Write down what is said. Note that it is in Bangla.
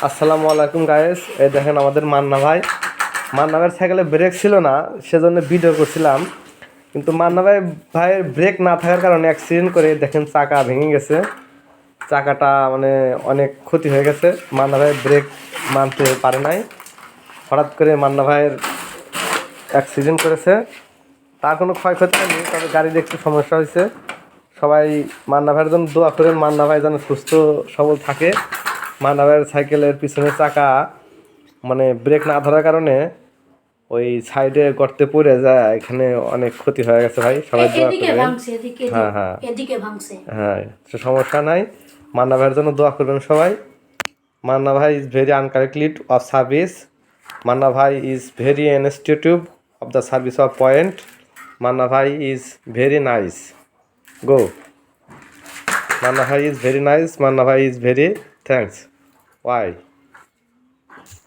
আসসালামু আলাইকুম গাইস। এই দেখেন আমাদের মান্না ভাইয়ের সাইকেলে ব্রেক ছিল না, সেজন্য ভিডিও করছিলাম। কিন্তু ভাইয়ের ব্রেক না থাকার কারণে অ্যাক্সিডেন্ট করে দেখেন চাকা ভেঙে গেছে। চাকাটা মানে অনেক ক্ষতি হয়ে গেছে। মান্না ভাই ব্রেক মানতে পারে নাই, হঠাৎ করে মান্না ভাইয়ের অ্যাক্সিডেন্ট করেছে। তার কোনো ক্ষয়ক্ষতি হয়নি, তবে গাড়ির একটু সমস্যা হয়েছে। সবাই মান্না ভাইয়ের জন্য দোয়া করেন, মান্না ভাই যেন সুস্থ সবল থাকে। মান্না ভাইয়ের সাইকেলের পিছনের চাকা মানে ব্রেক না ধরার কারণে ওই সাইডে গর্তে পড়ে যায়, এখানে অনেক ক্ষতি হয়ে গেছে ভাই। সবাই দোয়া করবেন। হ্যাঁ হ্যাঁ হ্যাঁ, সে সমস্যা নাই। মান্না ভাইয়ের জন্য দোয়া করবেন সবাই। Manna Bhai is very uncorrectly of service. Manna Bhai is very institute of the service of point. Manna Bhai is very nice. Go. Manna Bhai is very nice. Manna Bhai is very thanks. Why?